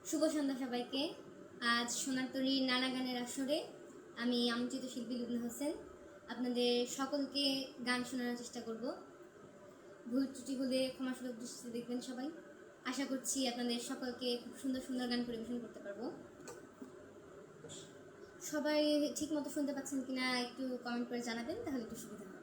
শুভ সন্ধ্যা সবাইকে। আজ সোনার তরীর নানা গানের আসরে আমি আমন্ত্রিত শিল্পী লুবনা হোসেন আপনাদের সকলকে গান শোনানোর চেষ্টা করব। ভুল ত্রুটি হলে ক্ষমাসুলভ দৃষ্টিতে দেখবেন সবাই। আশা করছি আপনাদের সকলকে খুব সুন্দর সুন্দর গান পরিবেশন করতে পারবো। সবাই ঠিক মতো শুনতে পাচ্ছেন কিনা একটু কমেন্ট করে জানাবেন, তাহলে একটু সুবিধা হবে।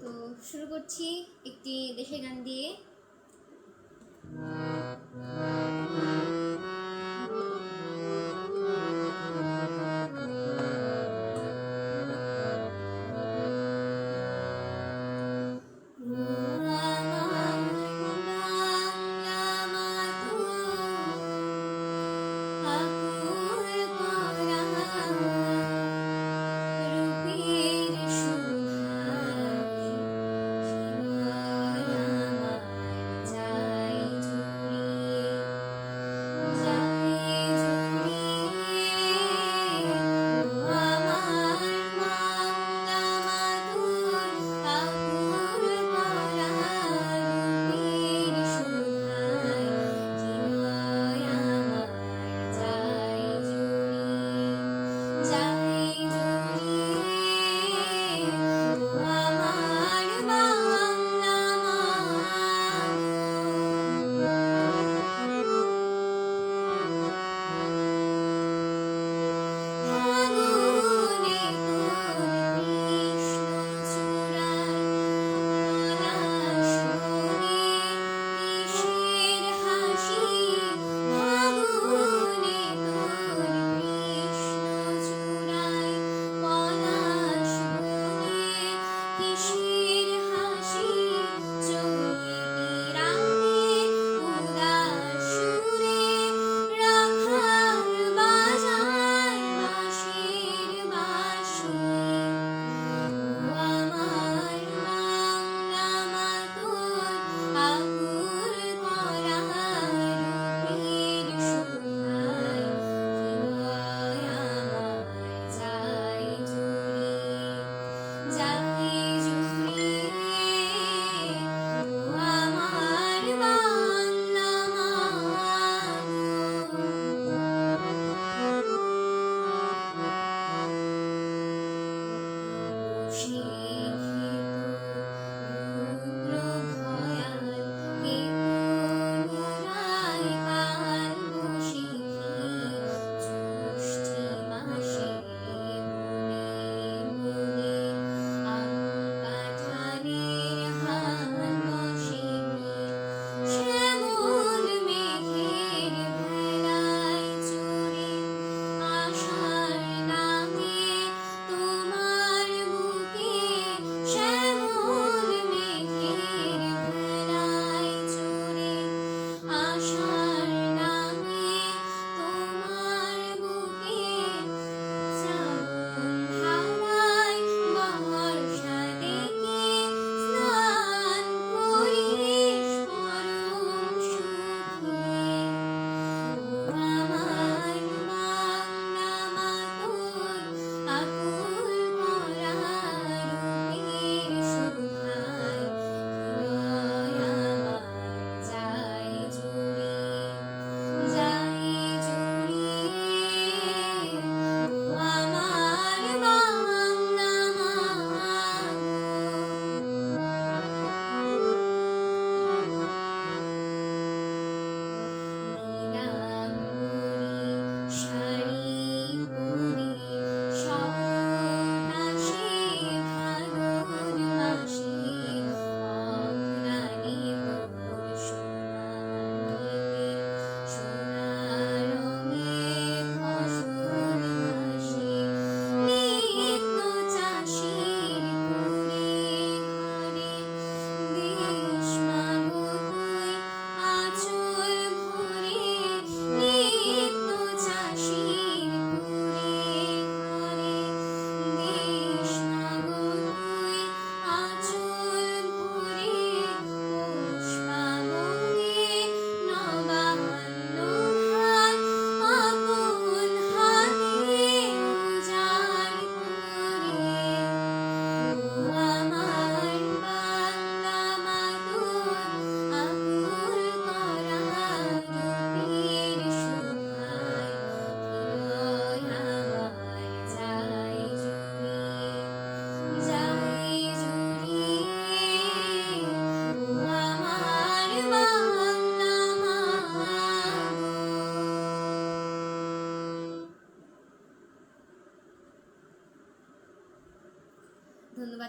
তো শুরু করছি একটি দেশের গান দিয়ে।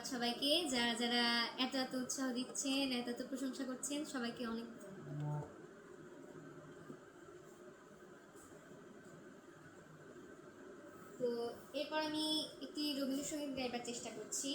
ধন্যবাদ সবাইকে, যারা যারা এত এত উৎসাহ দিচ্ছেন, এত এত প্রশংসা করছেন, সবাইকে অনেক। তো এরপর আমি একটি রবীন্দ্রসঙ্গীত গাইবার চেষ্টা করছি।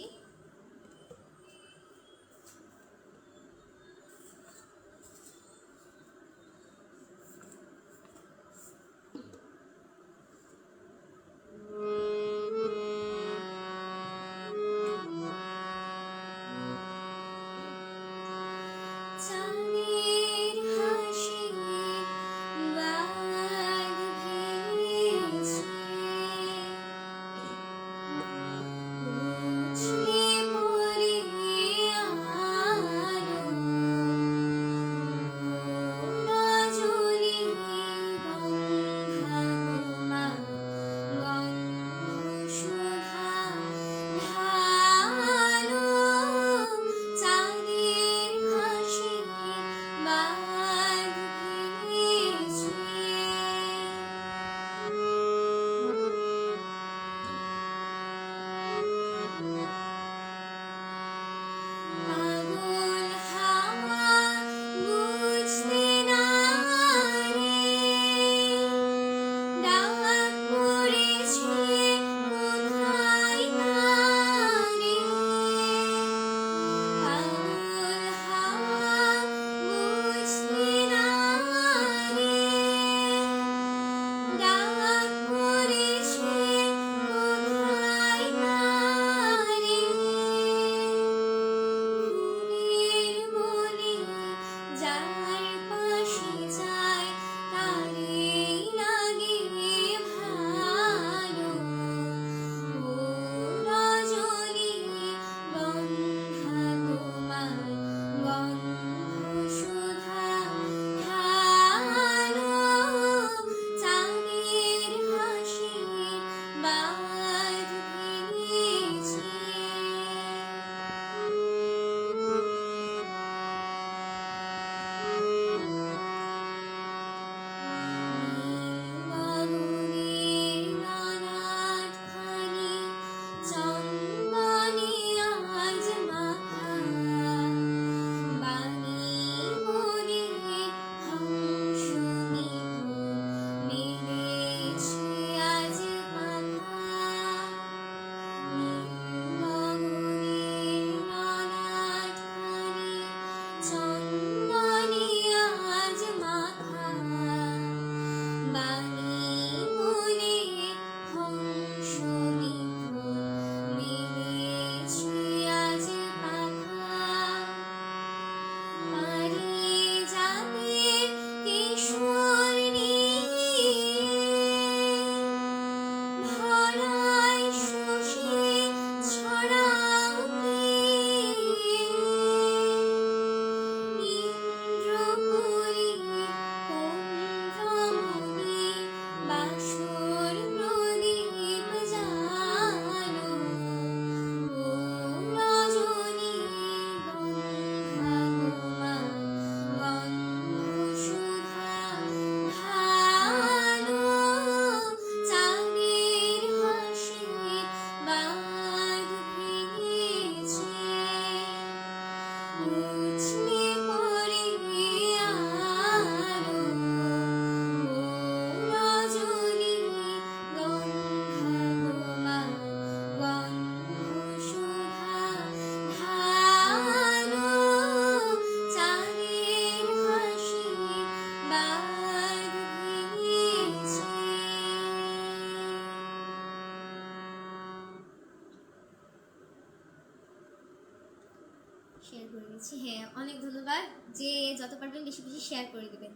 শেয়ার করে দিচ্ছি। হ্যাঁ, অনেক ধন্যবাদ, যে যত পারবেন বেশি বেশি শেয়ার করে দেবেন।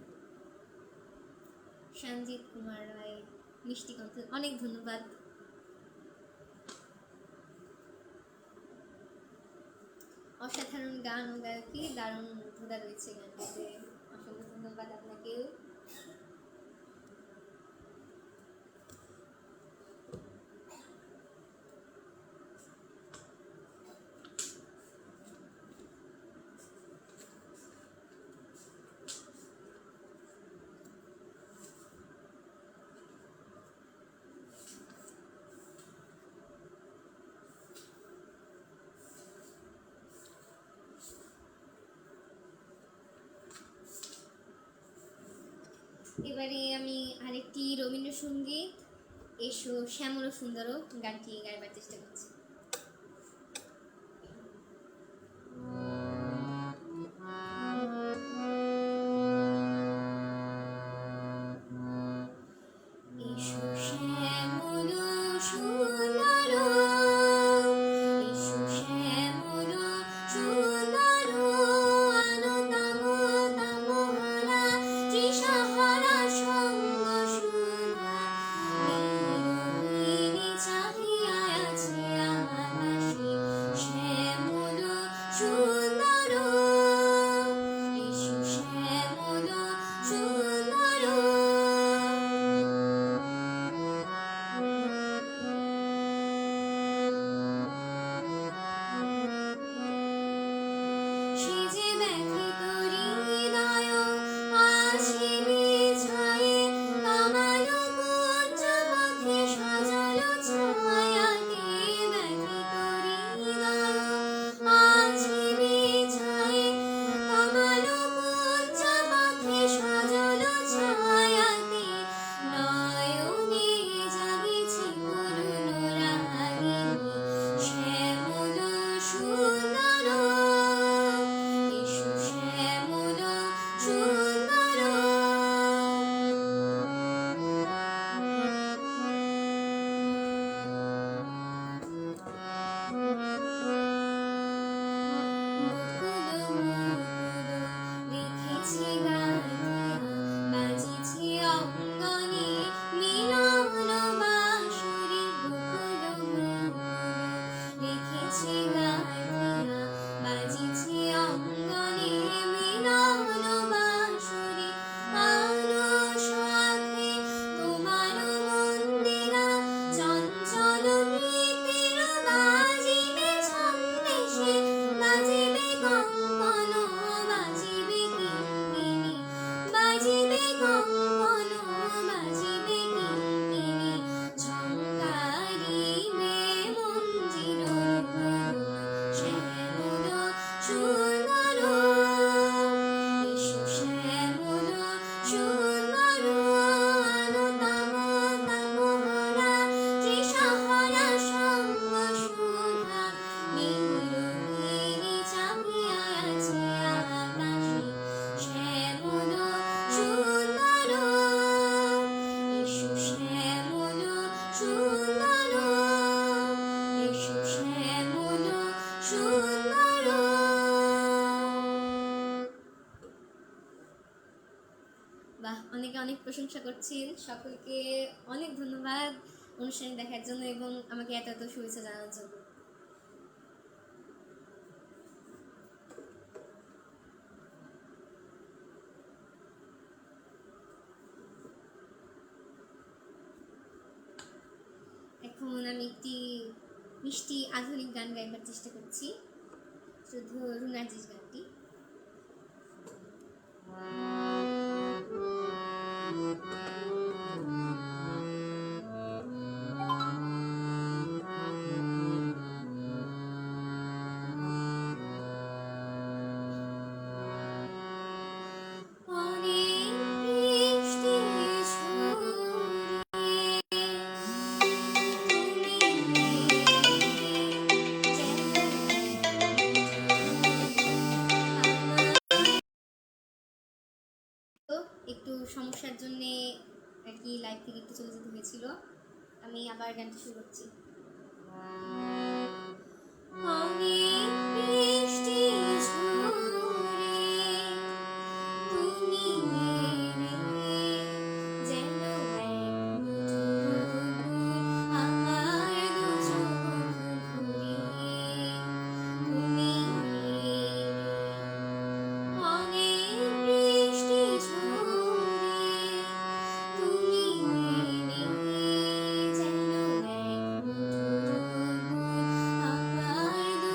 সঞ্জিত কুমার রায়, মিষ্টি কণ্ঠ, অনেক ধন্যবাদ। অসাধারণ গান ও গায়কী, দারুণ মুগ্ধতা রয়েছে গানটিতে, অসংখ্য ধন্যবাদ আপনাকেও। এবারে আমি আরেকটি রবীন্দ্রসঙ্গীত এসো শ্যামল সুন্দরও গানটি গাইবার চেষ্টা করছি। এসো শ্যামল সুন্দর, এসো শ্যামল সুন্দর, আনন্দম তামরা তৃষাহারা সঙ্গ সুধা, বিরোহিণী চাহিয়া আছে আকাশে শ্যামল সুন্দর, এসো শ্যামল সুন্দর। সেজে ব্যথিত হৃদয় আছে বিছায়ে, কামাল কুঞ্জ পথে সাজালো ছায়াতে, ব্যথিত হৃদয় আছে বিছায়ে, কামাল কুঞ্জ পথে সাজালো ছায়াতে, নয়নে জাগিছে করুণ রাগিনী শ্যামল সুন্দর, এসো শ্যামল সুন্দর। লিখেছি গাইয়া বাজিছে অঙ্গনে মিলন বাঁশরি, লিখেছি গাইয়া বাজিছে অঙ্গনে মিলন বাঁশরি, সাথে তোমার মন্দিরা চঞ্চল প্রীতির বাজিবে ছন্দেশে, বাজিবে কঙ্কন, বাজিবে কিঙ্কিণী, বাজিবে কঙ্কন, বাজিবে কিঙ্কিণী, ঝঙ্কারিবে মঞ্জির শ্যামল সুন্দর, এসো শ্যামল সুন্দর, আনন্দম তামরা তৃষাহারা সঙ্গ সুধা, বিরোহিণী চাহিয়া আছে আকাশে শ্যামল সুন্দর, এসো শ্যামল সুন্দর, এসো শ্যামল সুন্দর। বাহ, অনেকে অনেক প্রশংসা করছেন। সকলকে অনেক ধন্যবাদ অনুষ্ঠানে দেখার জন্য এবং আমাকে এত এত শুভেচ্ছা জানানোর জন্য। এখন আমি একটি মিষ্টি আধুনিক গান গাইবার চেষ্টা করছি, শুধু রুনাজির গানটি। অনেক বৃষ্টি ঝরে একটু সমস্যার জন্য আর কি লাইভ থেকে একটু চলে যেতে হয়েছিল। আমি আবার গানটা শুরু করছি। অনেক বৃষ্টি ঝরে তুমি এলে, যেন এক মুঠো আমার দু চোখ ভরে, তুমি এলে, অনেক বৃষ্টি ঝরে তুমি এলে, যেন এক মুঠো আমার দু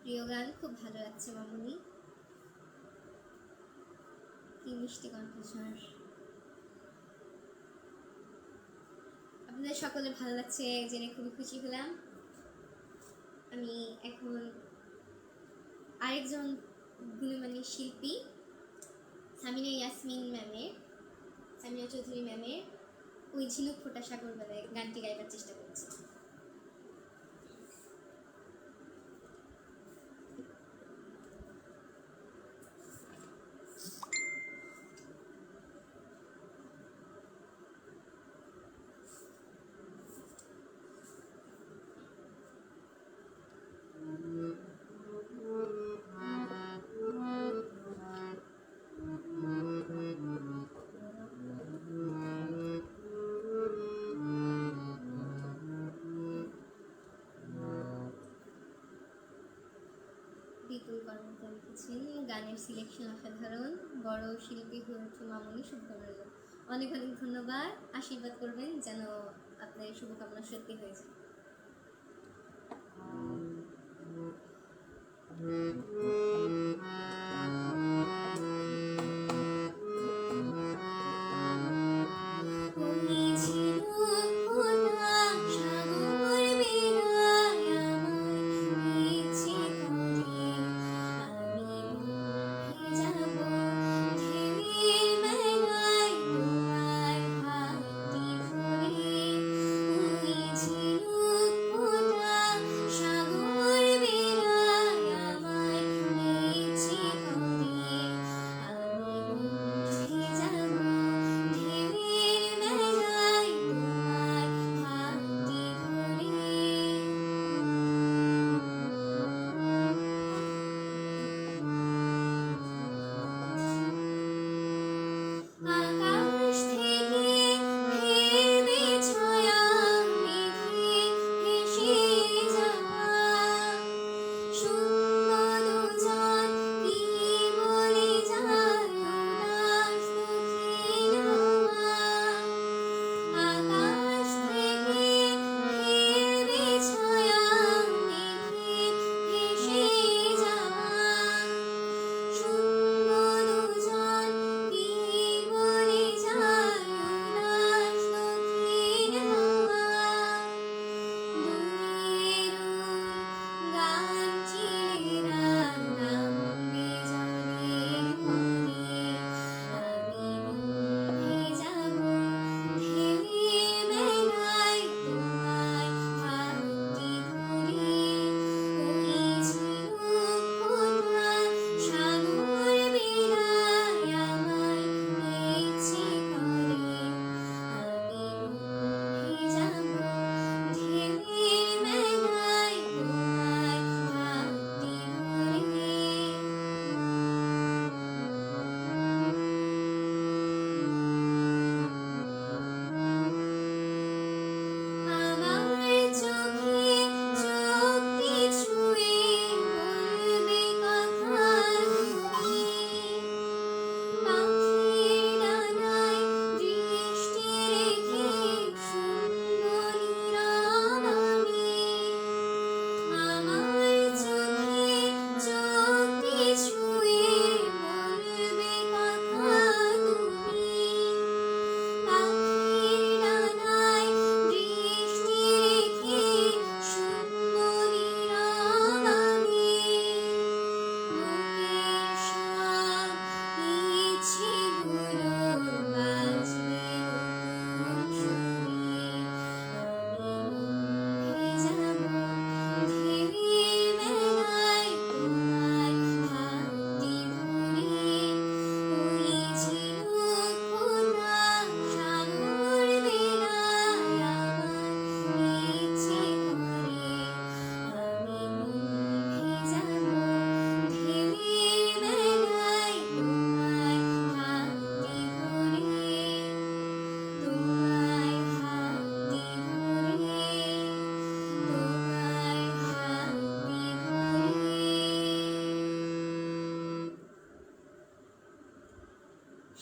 প্রিয় গান, খুব ভালো লাগছে মামুনি, কি মিষ্টি কণ্ঠস্বর। আপনাদের সকলে ভালো লাগছে জেনে খুবই খুশি হলাম। আমি এখন আরেকজন গুণমানী শিল্পী সামিনা চৌধুরী ম্যামের ওই ঝিনুক ফোটা সাগর বেলায় গানটি গাইবার চেষ্টা করছি। বিপুল কর্মকার লিখেছেন, গানের সিলেকশন অসাধারণ, বড় শিল্পী হয়ে ওঠো মামুনি, শুভকামনা রইল। অনেক অনেক ধন্যবাদ, আশীর্বাদ করবেন যেন আপনার এই শুভকামনা সত্যি হয়ে যায়।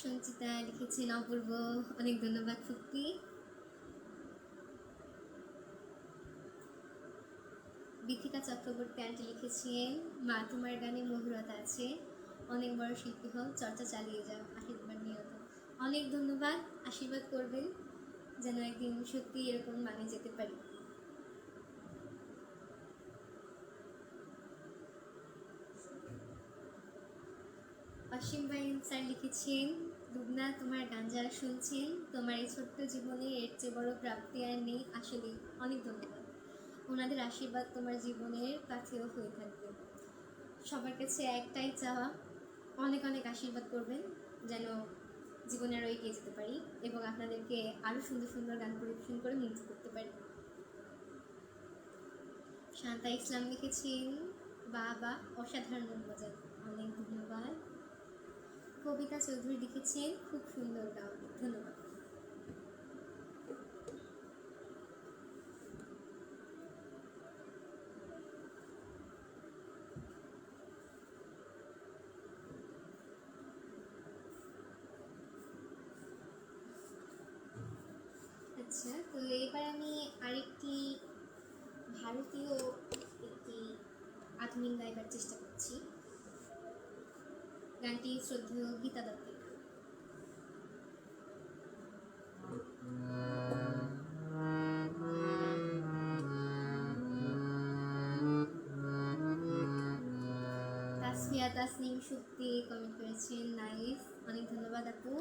সঞ্চিতা লিখেছেন অপূর্ব, অনেক ধন্যবাদ ফুপ্পি। বিথিকা চক্র চক্রবর্তী আন্টি লিখেছেন, মা তোমার গানে মধুরতা আছে, অনেক বড় শিল্পী হও, চর্চা চালিয়ে যাও, আশীর্বাদ নিয়ত। অনেক ধন্যবাদ, আশীর্বাদ করবেন যেন একদিন সত্যি এরকম মানে যেতে পারি। অসীম ভাই স্যার লিখেছেন, লুবনা তোমার গান যারা শুনছেন, তোমার এই ছোট্ট জীবনে এর চেয়ে বড় প্রাপ্তি আর নেই। আসলে অনেক ধন্যবাদ, ওনাদের আশীর্বাদ তোমার জীবনের কাছেও হয়ে থাকবে। সবার কাছে একটাই চাওয়া, অনেক অনেক আশীর্বাদ করবেন যেন জীবনে আরও এগিয়ে যেতে পারি এবং আপনাদেরকে আরও সুন্দর সুন্দর গান পরিবেশন করে মুগ্ধ করতে পারি। শান্তা ইসলাম লিখেছেন, বাবা অসাধারণ গান বাজান, অনেক ধন্যবাদ। কবিতা চৌধুরী লিখেছেন, খুব সুন্দর গান, ধন্যবাদ। আচ্ছা, তো এবার আমি আরেকটি ভারতীয় একটি আধুনিক গাইবার চেষ্টা করছি। গানটি শ্রদ্ধেয় গীতা দত্তের। তাসফিয়া তাসনিম সত্যি কমেন্ট করেছেন, নাইস, অনেক ধন্যবাদ আপু।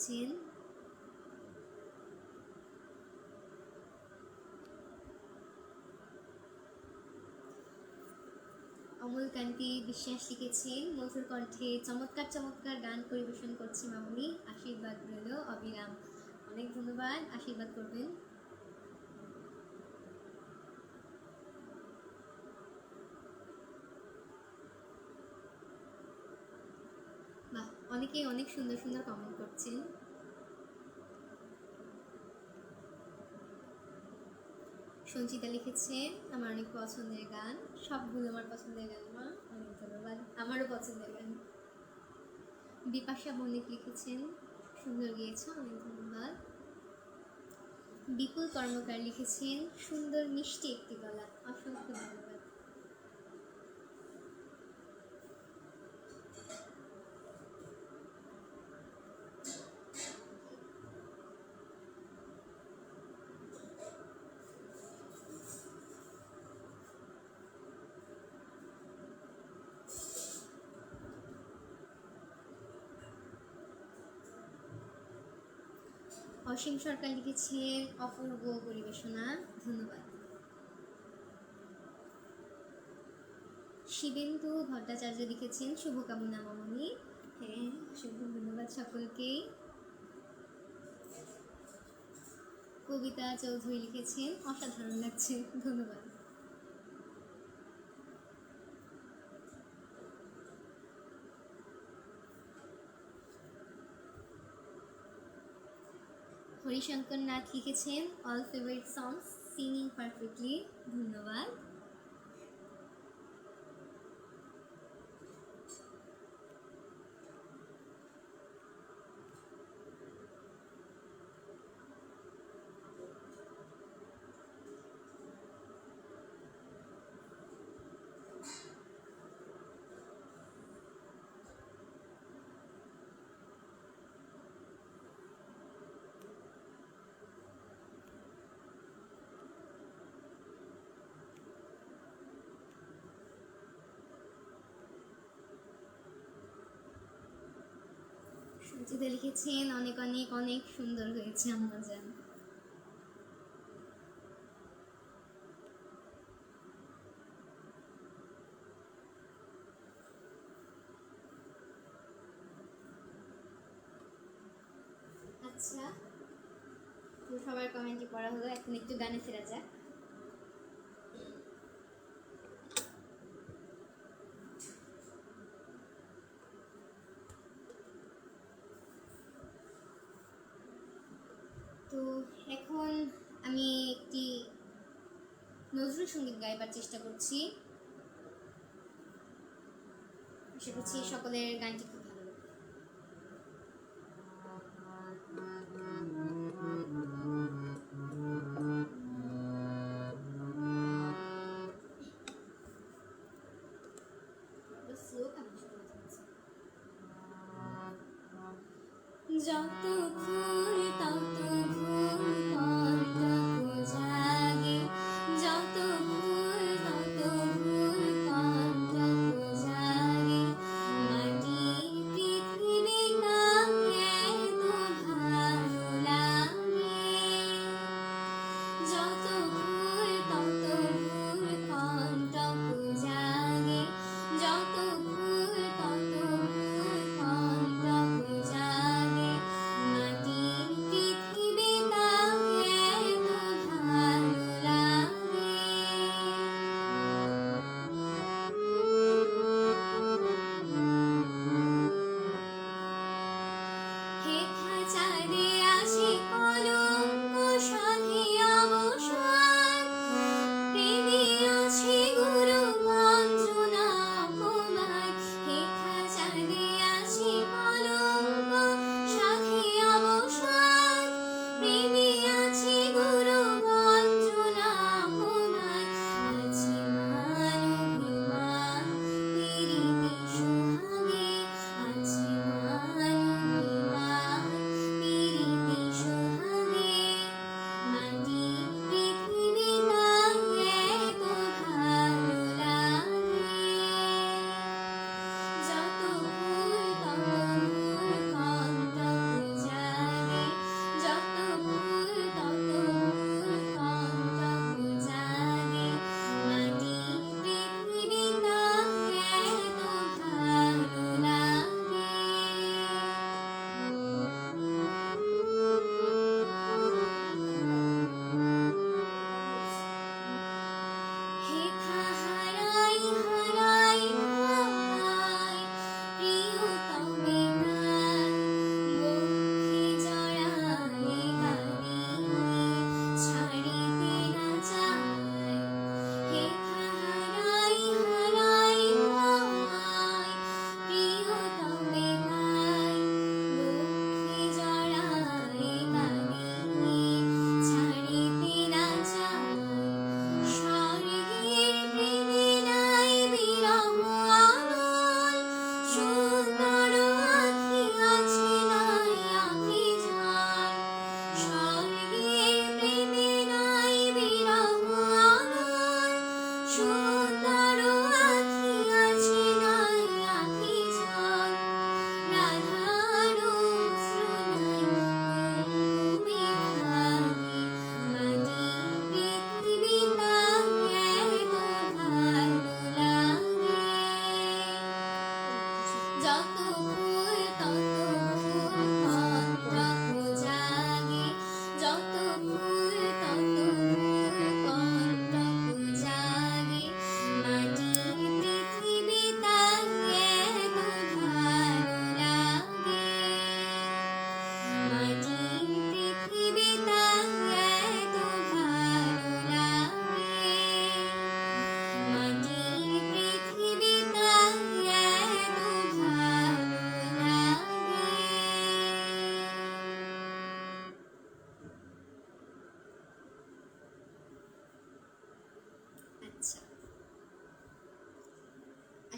লিখেছেন। অমলকান্তি বিশ্বাস লিখেছেন, মধুর কণ্ঠে চমৎকার চমৎকার গান পরিবেশন করছে মামুনি, আশীর্বাদ রইল অবিরাম। অনেক ধন্যবাদ, আশীর্বাদ করবেন। বাহ, অনেকেই অনেক সুন্দর সুন্দর কমেন্ট করছেন। সঞ্চিতা লিখেছেন, আমার অনেক পছন্দের গান, সবগুলো আমার পছন্দের গান মা, অনেক ধন্যবাদ, আমারও পছন্দের গান। বিপাশা বণিক লিখেছেন, সুন্দর গিয়েছ, অনেক ধন্যবাদ। বিপুল কর্মকার লিখেছেন, সুন্দর মিষ্টি একটি গলা, অসংখ্য ধন্যবাদ। অসীম সরকার লিখেছেন, অপূর্ব পরিবেশনা, ধন্যবাদ। শিবেন্দু ভট্টাচার্য লিখেছেন, শুভকামনা মামনি। হ্যাঁ, অসংখ্য ধন্যবাদ সকলকেই। কবিতা চৌধুরী লিখেছেন, অসাধারণ লাগছে, ধন্যবাদ। হরিশঙ্কর নাথ লিখেছেন, অল ফেভারিট সংস সিঙ্গিং পারফেক্টলি, ধন্যবাদ। সঞ্চিতা লিখেছেন, অনেক অনেক অনেক সুন্দর হয়েছে আম্মা জান। আচ্ছা, তো সবার কমেন্টই পড়া হলো, এখন একটু গানে ফেরা যাক। তো এখন আমি একটি নজরুল সঙ্গীত গাইবার চেষ্টা করছি, আশা করছি সকলের গানটি খুব ভালো লাগবে। যত ফুল তত ফুল কণ্ঠক জাগে, যত ফুল তত ফুল কণ্ঠক জাগে, মাটি পৃথিবী কাকে এত ভালো লাগে। যত ফুল তত ফুল কণ্ঠক জাগে, যত ফুল তত ফুল কণ্ঠক জাগে, মাটির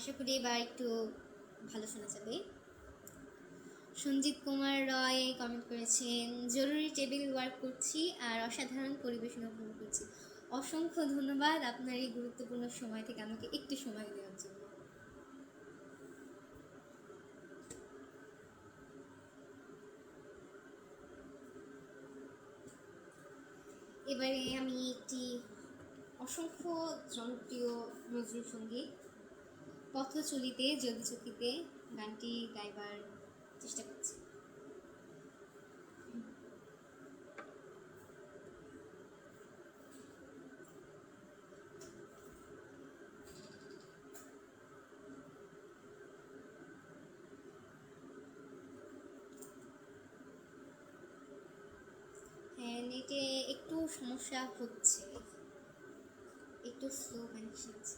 আশা করি এবার একটু ভালো শোনা যাবে। সঞ্জিত কুমার রয় কমেন্ট করেছেন, জরুরি টেবিল ওয়ার্ক করছি আর অসাধারণ পরিবেশন উপভোগ করছি। অসংখ্য ধন্যবাদ আপনার এই গুরুত্বপূর্ণ সময় থেকে আমাকে একটু সময় দেওয়ার জন্য। এবারে আমি একটি অসংখ্য জনপ্রিয় নজরুল সঙ্গীত পথচলিতে যদি চকিতে গানটি গাইবার চেষ্টা করছি। হ্যাঁ, নেটে একটু সমস্যা হচ্ছে, একটু স্লো কানেকশন আছে।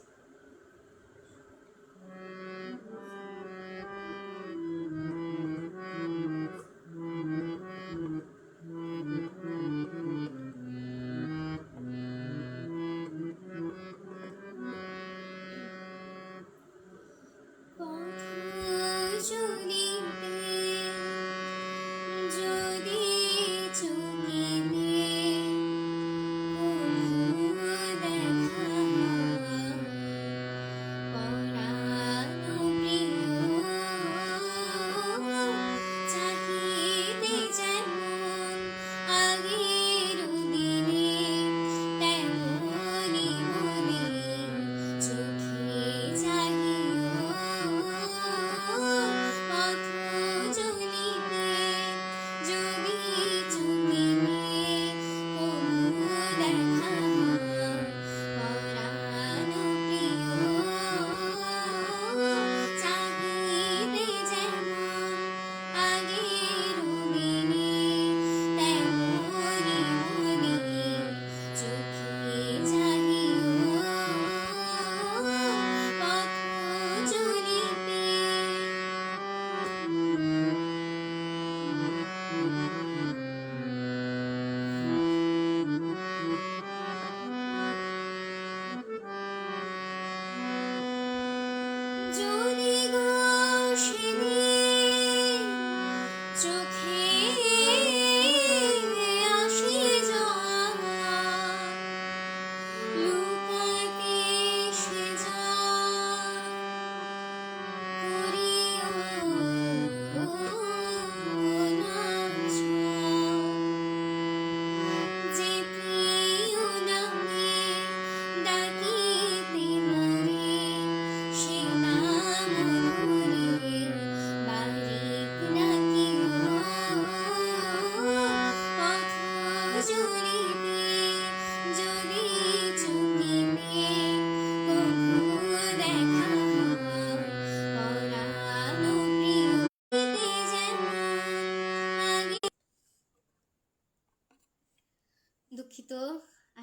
দুঃখিত,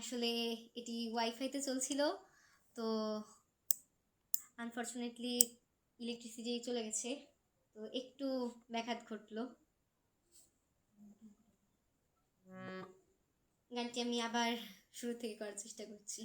আসলে এটি ওয়াইফাইতে চলছিল, তো আনফর্চুনেটলি ইলেকট্রিসিটি চলে গেছে, তো একটু ব্যাঘাত ঘটলো। গানটি আমি আবার শুরু থেকে করার চেষ্টা করছি।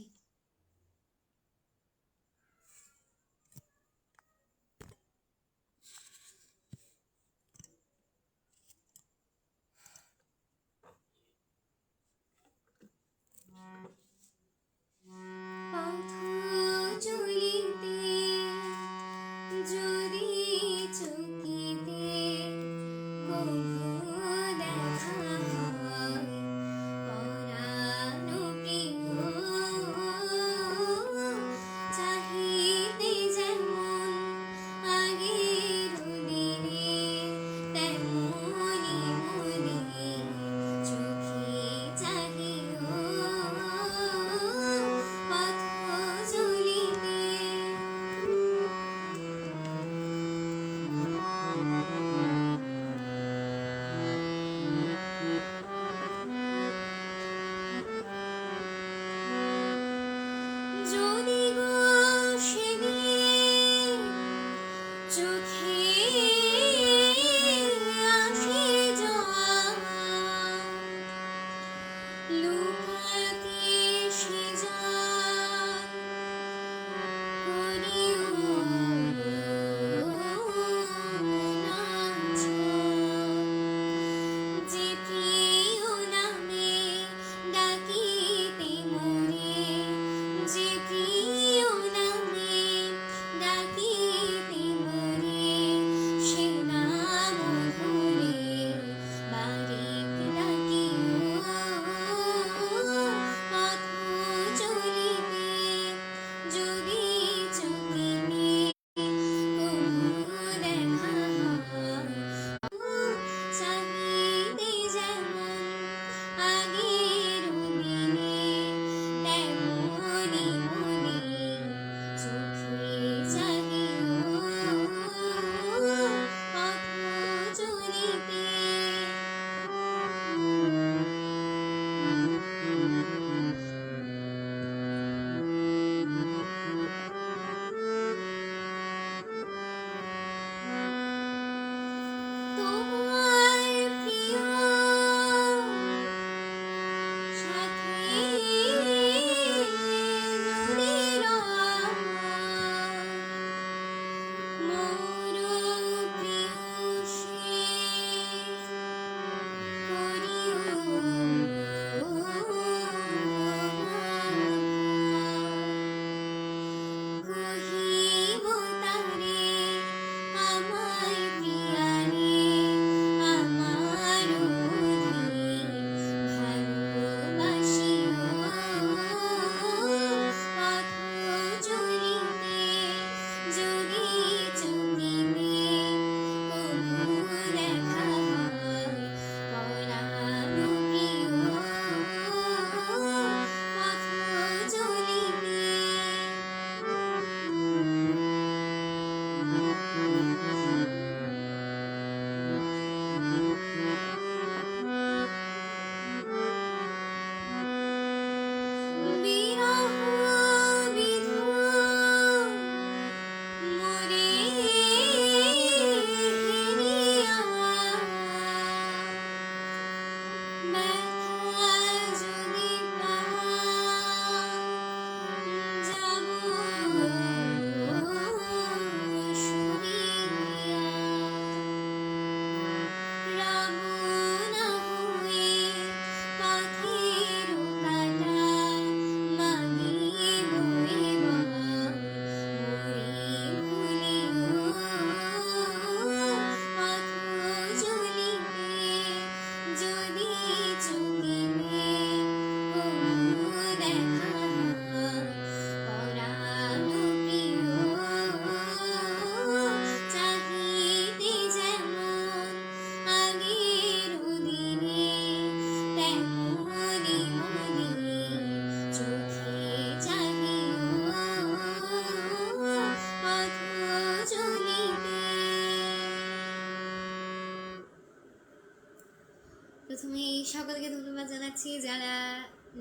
প্রথমে সকলকে ধন্যবাদ জানাচ্ছি যারা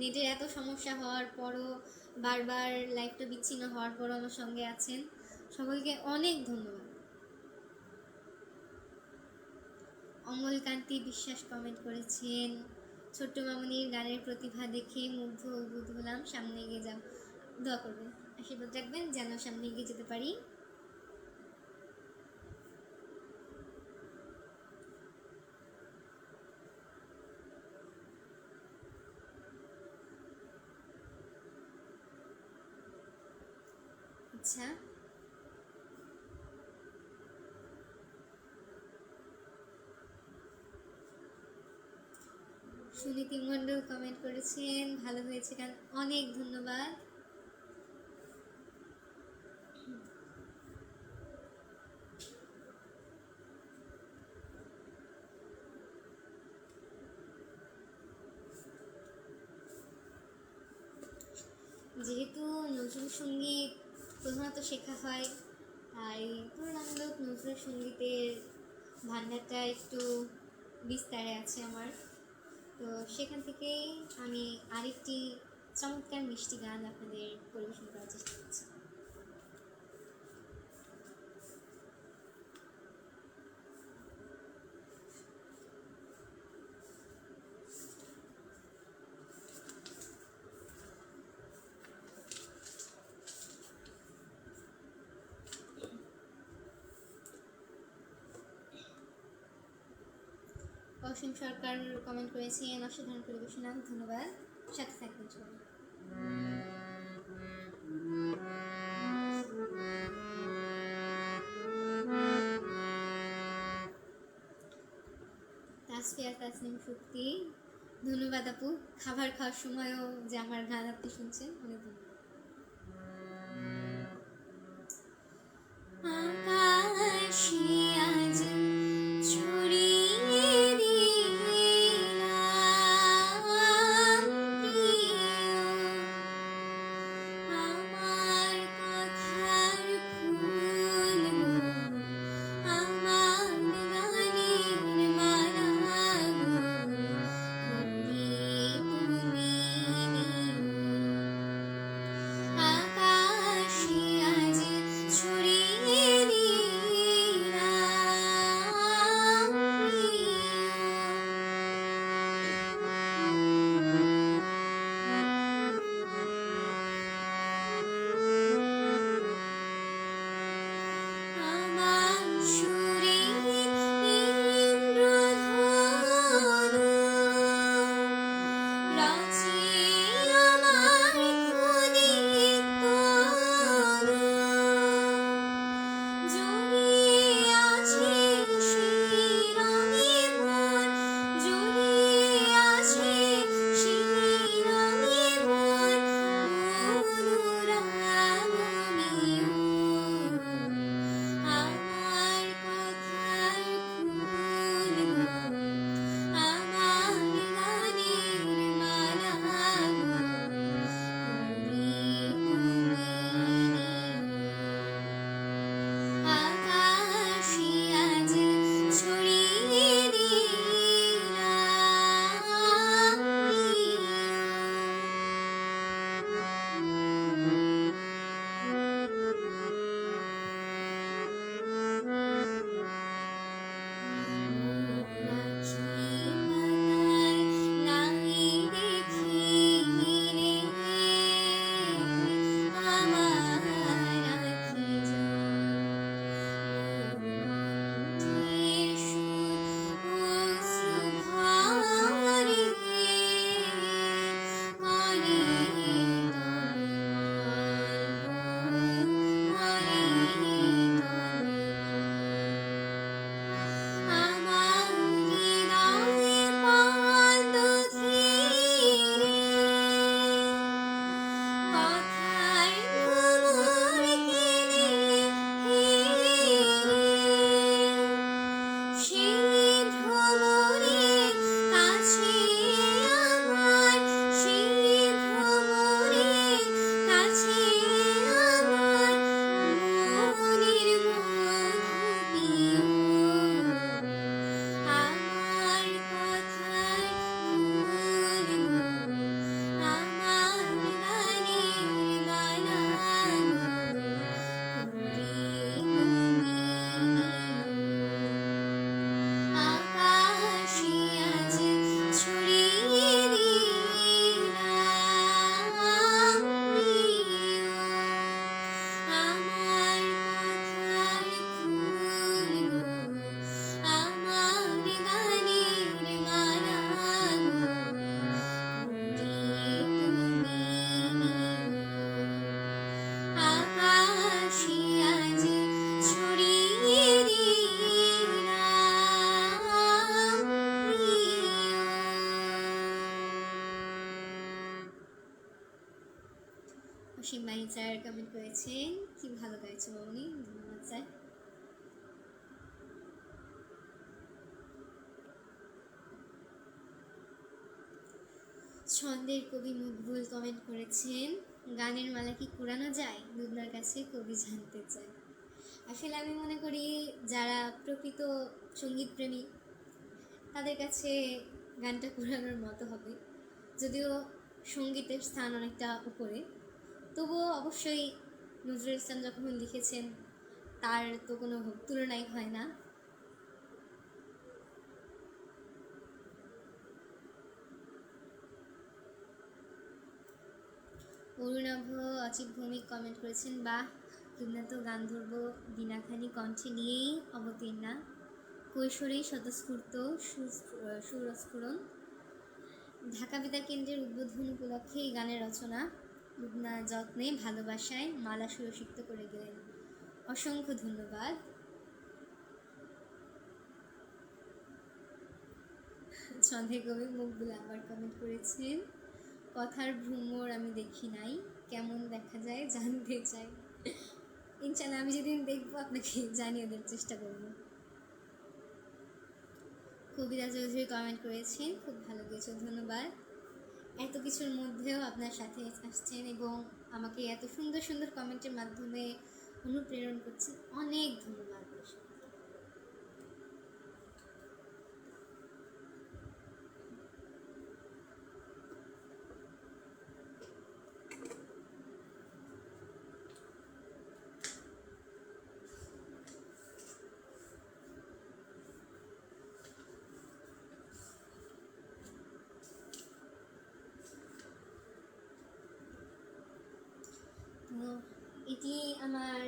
নেটের এত সমস্যা হওয়ার পরও বারবার লাইভটা বিচ্ছিন্ন হওয়ার পরও আমার সঙ্গে আছেন। সকলকে অনেক ধন্যবাদ। অমলকান্তি বিশ্বাস কমেন্ট করেছেন, ছোট্ট মামুনির গানের প্রতিভা দেখে মুগ্ধ অদ্ভুত হলাম, সামনে এগিয়ে যাও। দোয়া করবেন, আশীর্বাদ রাখবেন যেন সামনে এগিয়ে যেতে পারি। আচ্ছা, সুনীতি মণ্ডল কমেন্ট করেছেন, ভালো হয়েছে গান, অনেক ধন্যবাদ। যেহেতু নজরুল সঙ্গীত প্রধানত শেখা হয়, তাই তুলনামূলক নজরুল সঙ্গীতের ভান্ডারটা একটু বিস্তারে আছে আমার। তো সেখান থেকেই আমি আরেকটি চমৎকার মিষ্টি গান আপনাদের পরিবেশন করার চেষ্টা করছি। অসীম সরকার কমেন্ট করেছেন, অসাধারণ পরিবেশনা, ধন্যবাদ, সাথে থাকবেন সবাই। তাসফিয়া তাসনিম শক্তি, ধন্যবাদ আপু, খাবার খাওয়ার সময়ও যে আমার গান আপনি শুনছেন, অনেক ধন্যবাদ। কমেন্ট করেছেন, কি ভালো গাইছে মামনি, ধন্যবাদ স্যার। ছন্দের কবি মকবুল কমেন্ট করেছেন, গানের মালা কি কুড়ানো যায়, লুবনার কাছে কবি জানতে চায়। আসলে আমি মনে করি যারা প্রকৃত সঙ্গীত প্রেমী তাদের কাছে গানটা কুড়ানোর মতো হবে, যদিও সঙ্গীতের স্থান অনেকটা উপরে, তবুও অবশ্যই নজরুল ইসলাম যখন লিখেছেন তার তো কোনো তুলনাই হয় না। অরুণাভ অচিত ভৌমিক কমেন্ট করেছেন, বাহ লুবনা তো গান ধরব বিনাখানি কণ্ঠে নিয়েই অবতীর্ণা, কৈশোরেই স্বতঃস্ফূর্ত সুরস্ফুরণ। ঢাকা বেতার কেন্দ্রের উদ্বোধন উপলক্ষে এই গানের রচনা, লুবনা যত্নে ভালোবাসায় মালা সুরসিক্ত করে গেলেন। অসংখ্য ধন্যবাদ। ছন্দের কবি মকবুল আবার কমেন্ট করেছেন, কথার ভ্রমর আমি দেখি নাই, কেমন দেখা যায় জানতে চাই। ইনশাল্লাহ আমি যেদিন দেখবো আপনাকে জানিয়ে দেওয়ার চেষ্টা করব। কবিতা চৌধুরী কমেন্ট করেছেন, খুব ভালো কিছু, ধন্যবাদ। এত কিছুর মধ্যেও আপনার সাথে আসছেন এবং আমাকে এত সুন্দর সুন্দর কমেন্টের মাধ্যমে অনুপ্রেরণ করছেন, অনেক ধন্যবাদ। এটি আমার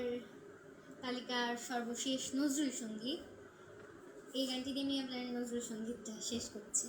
তালিকার সর্বশেষ নজরুল সঙ্গীত। এই গানটি দিয়ে আমি আপনার নজরুল সঙ্গীতটা শেষ করছি।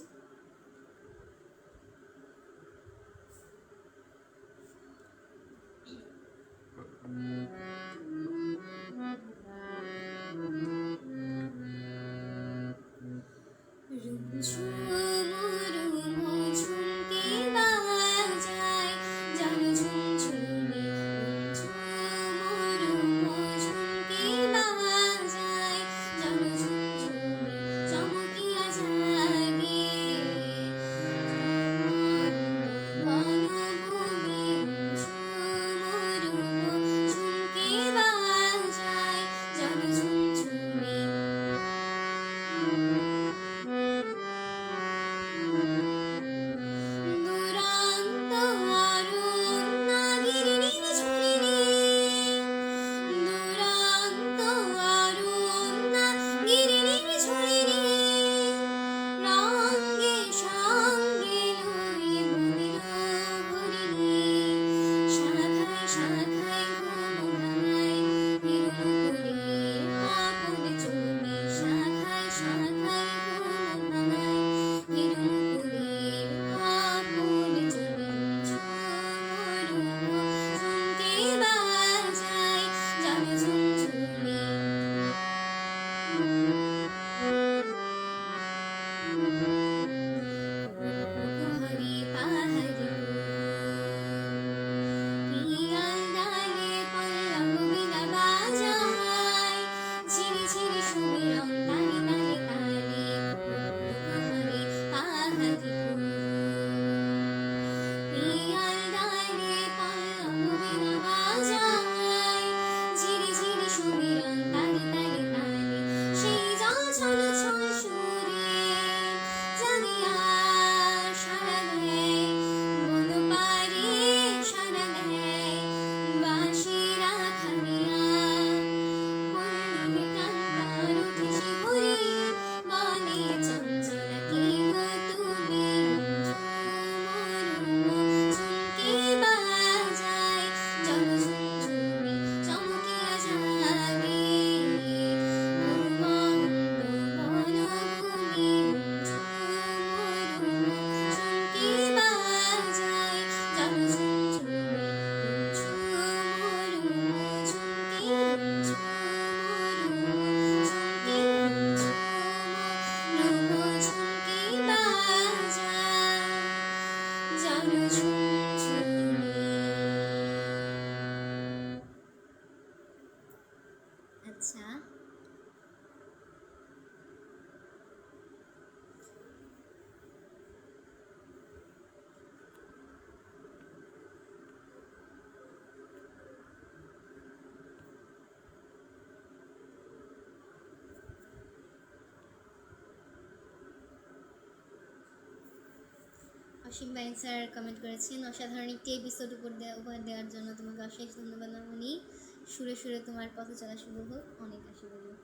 অসীম বাইন স্যার কমেন্ট করেছেন, অসাধারণ একটি এপিসোড উপহার দেওয়ার জন্য তোমাকে অশেষ ধন্যবাদ মামনি। সুরে সুরে তোমার পথ চলা শুভ হোক, অনেক আশীর্বাদ।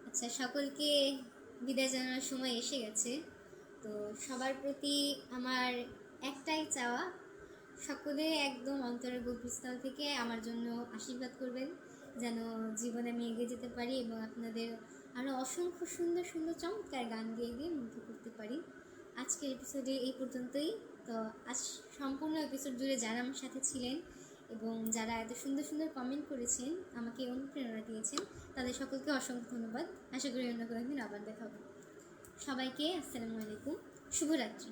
আচ্ছা, সকলকে বিদায় জানানোর সময় এসে গেছে। তো সবার প্রতি আমার একটাই চাওয়া, সকলে একদম অন্তরের গভীরস্থল থেকে আমার জন্য আশীর্বাদ করবেন, যেন জীবনে আমি এগিয়ে যেতে পারি এবং আপনাদের আরও অসংখ্য সুন্দর সুন্দর চমৎকার গান গিয়ে গিয়ে মুগ্ধ করতে পারি। আজকের এপিসোডে এই পর্যন্তই। তো আজ সম্পূর্ণ এপিসোড জুড়ে যারা আমার সাথে ছিলেন এবং যারা এত সুন্দর সুন্দর কমেন্ট করেছেন, আমাকে অনুপ্রেরণা দিয়েছেন, তাদের সকলকে অসংখ্য ধন্যবাদ। আশা করি অন্য কোনো দিন আবার দেখা হবে। সবাইকে আসসালামু আলাইকুম, শুভরাত্রি।